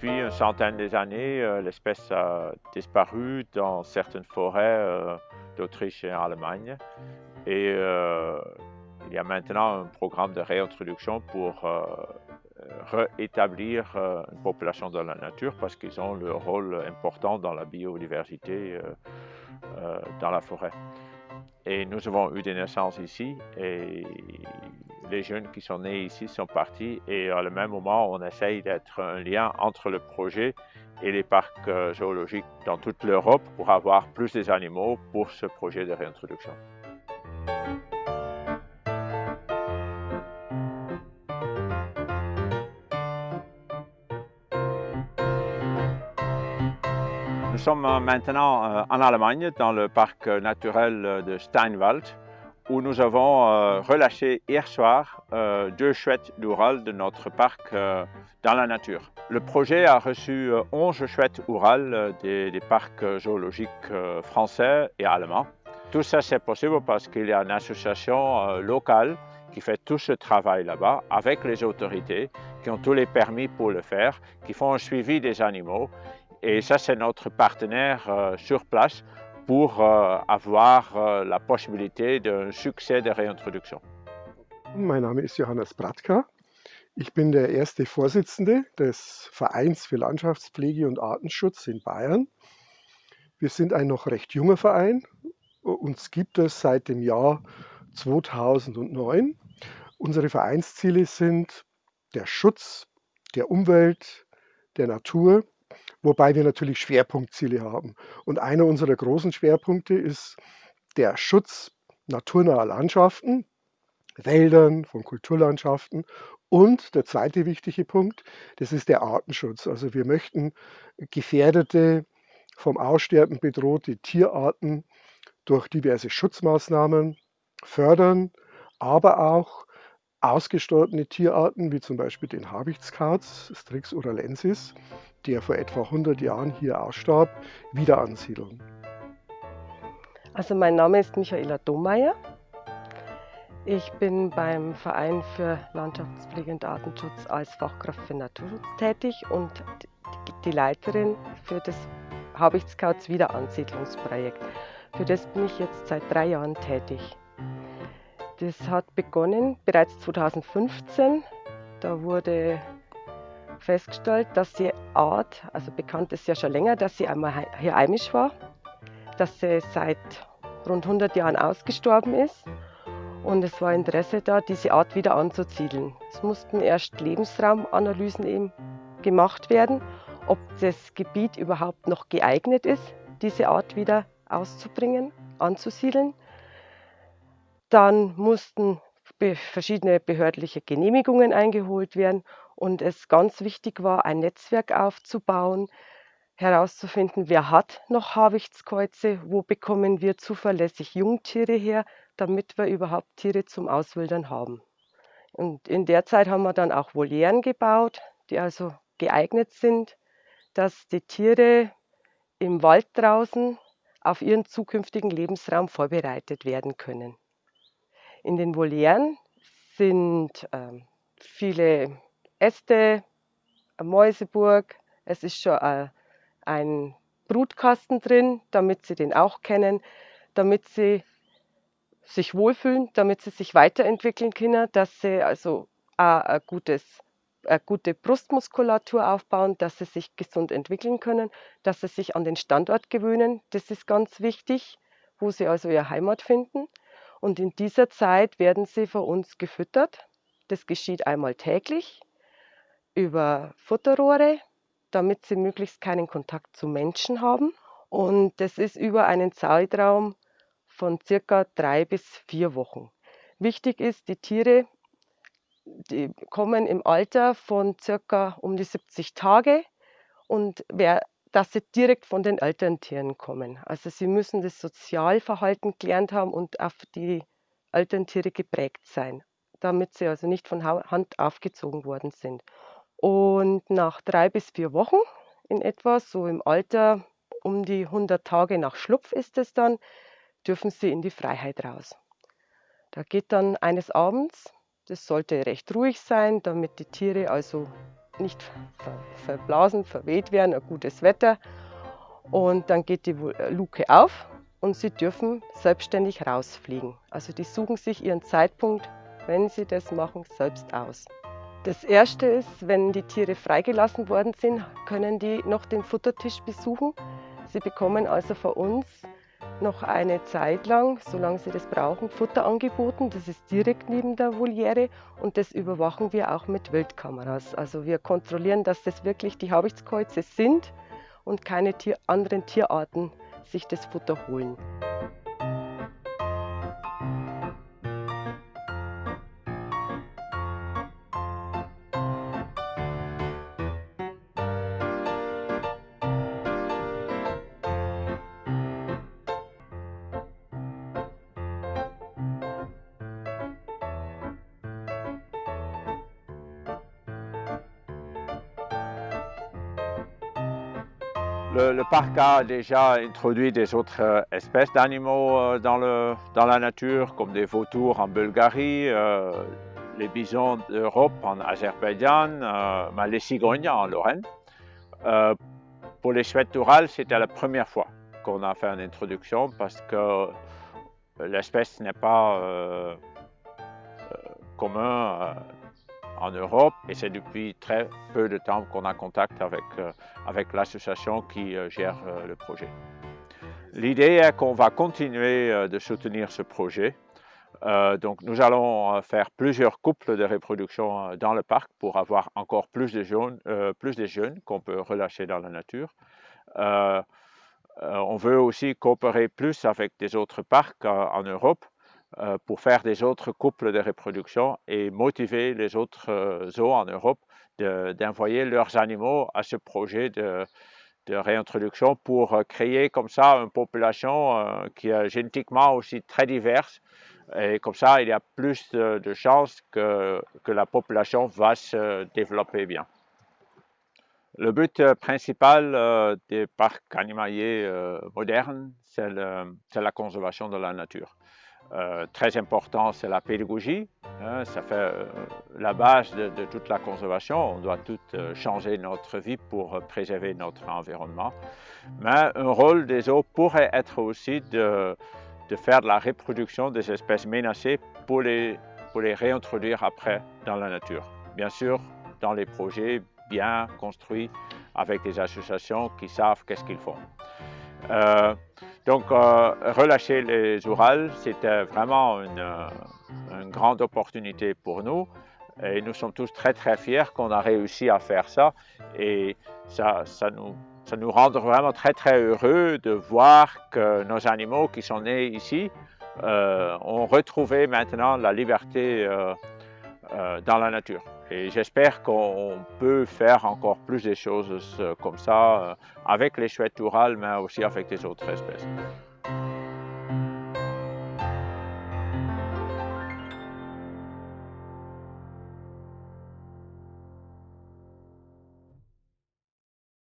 depuis une centaine d'années, l'espèce a disparu dans certaines forêts d'Autriche et Allemagne. Et il y a maintenant un programme de réintroduction pour réétablir une population dans la nature parce qu'ils ont le rôle important dans la biodiversité dans la forêt. Et nous avons eu des naissances ici et les jeunes qui sont nés ici sont partis et à le même moment on essaye d'être un lien entre le projet et les parcs zoologiques dans toute l'Europe pour avoir plus des animaux pour ce projet de réintroduction. Nous sommes maintenant en Allemagne, dans le parc naturel de Steinwald, où nous avons relâché hier soir 2 chouettes d'Oural de notre parc dans la nature. Le projet a reçu 11 chouettes Oural des parcs zoologiques français et allemands. Tout ça c'est possible parce qu'il y a une association locale qui fait tout ce travail là-bas avec les autorités, qui ont tous les permis pour le faire, qui font un suivi des animaux. Et ça, c'est notre partenaire sur place pour avoir la possibilité d'un succès de réintroduction. Mein Name ist Johannes Bratka. Ich bin der erste Vorsitzende des Vereins für Landschaftspflege und Artenschutz in Bayern. Wir sind ein noch recht junger Verein. Uns gibt es seit dem Jahr 2009. Unsere Vereinsziele sind der Schutz der Umwelt, der Natur, wobei wir natürlich Schwerpunktziele haben. Und einer unserer großen Schwerpunkte ist der Schutz naturnaher Landschaften, Wäldern, von Kulturlandschaften. Und der zweite wichtige Punkt, das ist der Artenschutz. Also wir möchten gefährdete, vom Aussterben bedrohte Tierarten durch diverse Schutzmaßnahmen fördern, aber auch ausgestorbene Tierarten, wie zum Beispiel den Habichtskauz, Strix uralensis, der vor etwa 100 Jahren hier ausstarb, wieder ansiedeln. Also mein Name ist Michaela Domeyer. Ich bin beim Verein für Landschaftspflege und Artenschutz als Fachkraft für Naturschutz tätig und die Leiterin für das Habichtskauz Wiederansiedlungsprojekt. Für das bin ich jetzt seit 3 Jahren tätig. Das hat begonnen bereits 2015. Da wurde festgestellt, dass die Art, also bekannt ist ja schon länger, dass sie einmal hier heimisch war, dass sie seit rund 100 Jahren ausgestorben ist. Und es war Interesse da, diese Art wieder anzusiedeln. Es mussten erst Lebensraumanalysen eben gemacht werden, ob das Gebiet überhaupt noch geeignet ist, diese Art wieder auszubringen, anzusiedeln. Dann mussten verschiedene behördliche Genehmigungen eingeholt werden und es ganz wichtig war, ein Netzwerk aufzubauen, herauszufinden, wer hat noch Habichtskäuze, wo bekommen wir zuverlässig Jungtiere her, damit wir überhaupt Tiere zum Auswildern haben. Und in der Zeit haben wir dann auch Volieren gebaut, die also geeignet sind, dass die Tiere im Wald draußen auf ihren zukünftigen Lebensraum vorbereitet werden können. In den Volieren sind viele Äste, eine Mäuseburg, es ist schon ein Brutkasten drin, damit sie den auch kennen, damit sie sich wohlfühlen, damit sie sich weiterentwickeln können, dass sie also eine gute Brustmuskulatur aufbauen, dass sie sich gesund entwickeln können, dass sie sich an den Standort gewöhnen. Das ist ganz wichtig, wo sie also ihre Heimat finden. Und in dieser Zeit werden sie von uns gefüttert. Das geschieht einmal täglich über Futterrohre, damit sie möglichst keinen Kontakt zu Menschen haben. Und das ist über einen Zeitraum von circa 3 bis 4 Wochen. Wichtig ist, die Tiere, die kommen im Alter von circa um die 70 Tage und dass sie direkt von den Elterntieren kommen. Also sie müssen das Sozialverhalten gelernt haben und auf die Elterntiere geprägt sein, damit sie also nicht von Hand aufgezogen worden sind. Und nach 3 bis 4 Wochen in etwa, so im Alter um die 100 Tage nach Schlupf ist es dann, dürfen sie in die Freiheit raus. Da geht dann eines Abends, das sollte recht ruhig sein, damit die Tiere also nicht verblasen, verweht werden, ein gutes Wetter. Und dann geht die Luke auf und sie dürfen selbstständig rausfliegen. Also die suchen sich ihren Zeitpunkt, wenn sie das machen, selbst aus. Das erste ist, wenn die Tiere freigelassen worden sind, können die noch den Futtertisch besuchen. Sie bekommen also von uns noch eine Zeit lang, solange sie das brauchen, Futter angeboten. Das ist direkt neben der Voliere und das überwachen wir auch mit Wildkameras. Also wir kontrollieren, dass das wirklich die Habichtskäuze sind und keine anderen Tierarten sich das Futter holen. Le parc a déjà introduit des autres espèces d'animaux dans la nature, comme des vautours en Bulgarie, les bisons d'Europe en Azerbaïdjan, les cigognes en Lorraine. Pour les chouettes d'Oural, c'était la première fois qu'on a fait une introduction parce que l'espèce n'est pas commune en Europe et c'est depuis très peu de temps qu'on a contact avec l'association qui gère le projet. L'idée est qu'on va continuer de soutenir ce projet. Donc nous allons faire plusieurs couples de reproduction dans le parc pour avoir encore plus de jeunes qu'on peut relâcher dans la nature. On veut aussi coopérer plus avec des autres parcs en Europe pour faire des autres couples de reproduction et motiver les autres zoos en Europe d'envoyer leurs animaux à ce projet de réintroduction pour créer comme ça une population qui est génétiquement aussi très diverse. Et comme ça, il y a plus de chances que la population va se développer bien. Le but principal des parcs animaliers modernes, c'est la conservation de la nature. Très important, c'est la pédagogie. Ça fait la base de toute la conservation. On doit tout changer notre vie pour préserver notre environnement. Mais un rôle des zoos pourrait être aussi de faire de la reproduction des espèces menacées pour les réintroduire après dans la nature. Bien sûr, dans les projets bien construits avec des associations qui savent qu'est-ce qu'ils font. Donc, relâcher les Ourals, c'était vraiment une grande opportunité pour nous. Et nous sommes tous très très fiers qu'on a réussi à faire ça. Et ça nous rend vraiment très très heureux de voir que nos animaux qui sont nés ici ont retrouvé maintenant la liberté dans la nature. Et j'espère qu'on peut faire encore plus de choses comme ça avec les chouettes Oural, mais aussi avec les autres espèces.